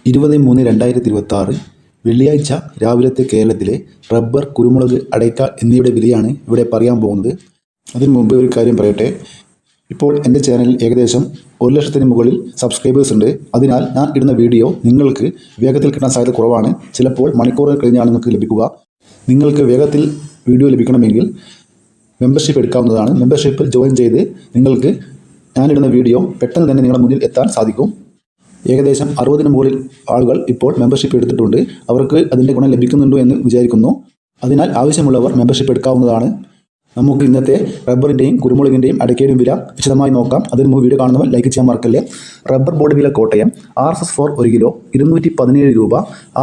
20/3/2026 വെള്ളിയാഴ്ച രാവിലത്തെ കേരളത്തിലെ റബ്ബർ, കുരുമുളക്, അടയ്ക്ക എന്നിവയുടെ വിലയാണ് ഇവിടെ പറയാൻ പോകുന്നത്. അതിനു മുമ്പ് ഒരു കാര്യം പറയട്ടെ. ഇപ്പോൾ എൻ്റെ ചാനലിൽ ഏകദേശം 1,00,000-ന് മുകളിൽ സബ്സ്ക്രൈബേഴ്സ് ഉണ്ട്. അതിനാൽ ഞാൻ ഇടുന്ന വീഡിയോ നിങ്ങൾക്ക് വേഗത്തിൽ കിട്ടാൻ സാധ്യത കുറവാണ്. ചിലപ്പോൾ മണിക്കൂറുകൾ കഴിഞ്ഞാണ് നിങ്ങൾക്ക് ലഭിക്കുക. നിങ്ങൾക്ക് വേഗത്തിൽ വീഡിയോ ലഭിക്കണമെങ്കിൽ മെമ്പർഷിപ്പ് എടുക്കാവുന്നതാണ്. മെമ്പർഷിപ്പിൽ ജോയിൻ ചെയ്ത് നിങ്ങൾക്ക് ഞാനിടുന്ന വീഡിയോ പെട്ടെന്ന് തന്നെ നിങ്ങളുടെ മുന്നിൽ എത്താൻ സാധിക്കും. ഏകദേശം 60-ന് മുകളിൽ ആളുകൾ ഇപ്പോൾ മെമ്പർഷിപ്പ് എടുത്തിട്ടുണ്ട്. അവർക്ക് അതിൻ്റെ ഗുണം ലഭിക്കുന്നുണ്ടോ എന്ന് വിചാരിക്കുന്നു. അതിനാൽ ആവശ്യമുള്ളവർ മെമ്പർഷിപ്പ് എടുക്കാവുന്നതാണ്. നമുക്ക് ഇന്നത്തെ റബ്ബറിൻ്റെയും കുരുമുളകിൻ്റെയും അടയ്ക്കയുടെയും വില വിശദമായി നോക്കാം. അതിന് മുമ്പ് വീഡിയോ കാണുന്നവർ ലൈക്ക് ചെയ്യാൻ മറക്കല്ലേ. റബ്ബർ ബോർഡ് വില കോട്ടയം RSS-4 1 കിലോ 217 രൂപ,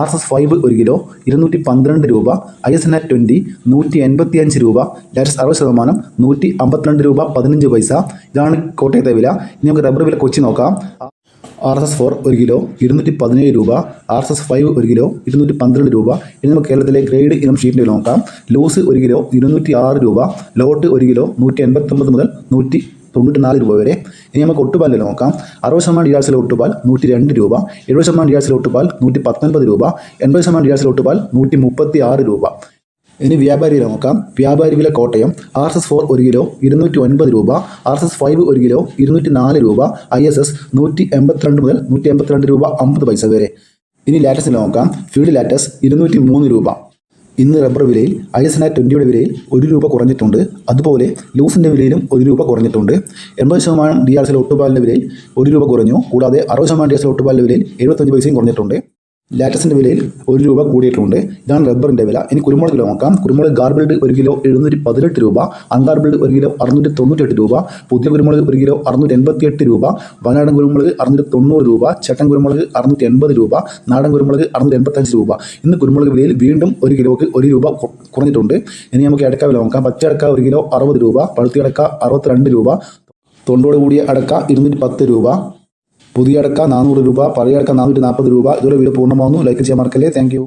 RSS-5 1 കിലോ 212 രൂപ, ISNA 20 185 രൂപ, ലാറ്റസ് 60% 152 രൂപ 15 പൈസ. ഇതാണ് കോട്ടയത്തെ വില. ഇനി നമുക്ക് റബ്ബർ വില കൊച്ചി നോക്കാം. RSS-4 1 കിലോ 217 രൂപ, RSS-5 1 കിലോ 212 രൂപ. ഇനി നമുക്ക് കേരളത്തിലെ ഗ്രേഡ് ഇനം ഷീറ്റിൻ്റെ വില നോക്കാം. ലൂസ് 1 കിലോ 206 രൂപ, ലോട്ട് 1 കിലോ 189 മുതൽ 194 രൂപ വരെ. ഇനി നമുക്ക് ഒട്ടുപാലിൽ നോക്കാം. 60% DRCയിലെ ഒട്ടുപാൽ 102 രൂപ, 70% DRCയിലെ ഒട്ടുപാൽ 119 രൂപ, 80% DRCയിലെ ഒട്ടുപാൽ 136 രൂപ. ഇനി വ്യാപാരി നോക്കാം. വ്യാപാരി വില കോട്ടയം RSS-4 1 കിലോ 209 രൂപ, RSS-5 1 കിലോ 204 രൂപ, ISS 182 മുതൽ 182 രൂപ 50 പൈസ വരെ. ഇനി ലാറ്റസിൽ നോക്കാം. ഫീൽഡ് ലാറ്റസ് 203 രൂപ. ഇന്ന് റബ്ബർ വിലയിൽ ISNA 20യുടെ വിലയിൽ 1 രൂപ കുറഞ്ഞിട്ടുണ്ട്. അതുപോലെ ലൂസിൻ്റെ വിലയിലും 1 രൂപ കുറഞ്ഞിട്ടുണ്ട്. 80% DRCയിലെ ഒട്ടുപാലിൻ്റെ വിലയിൽ 1 രൂപ കുറഞ്ഞു. കൂടാതെ 60% DRCയിലെ ഒട്ടുപാലിൻ്റെ വിലയിൽ 75 പൈസയും കുറഞ്ഞിട്ടുണ്ട്. ലാറ്റസിൻ്റെ വിലയിൽ 1 രൂപ കൂടിയിട്ടുണ്ട്. ഇതാണ് റബ്ബറിൻ്റെ വില. ഇനി കുരുമുളക് നോക്കാം. കുരുമുളക് ഗാർബിൾഡ് 1 കിലോ 718 രൂപ, അൺഗാർബിൾഡ് 1 കിലോ 698 രൂപ, പുതിയ കുരുമുളക് 1 കിലോ 688 രൂപ, വയനാടൻ കുരുമുളക് 690 രൂപ, ചട്ടൻ കുരുമുളക് 680 രൂപ, നാടൻ കുരുമുളക് 685 രൂപ. ഇന്ന് കുരുമുളക് വിലയിൽ വീണ്ടും 1 കിലോയ്ക്ക് 1 രൂപ കുറഞ്ഞിട്ടുണ്ട്. ഇനി നമുക്ക് അടക്ക വില നോക്കാം. പച്ച അടക്ക 1 കിലോ 60 രൂപ, പഴുത്തി അടക്ക 62 രൂപ, തൊണ്ടോട് കൂടിയ അടക്ക 210 രൂപ, പുതിയ അടക്ക 400 രൂപ, പഴയ അടക്ക 440 രൂപ. ഇതോടെ വീഡിയോ പൂർണ്ണമാകുന്നു. ലൈക്ക് ചെയ്യാൻ മറക്കല്ലേ. Thank you.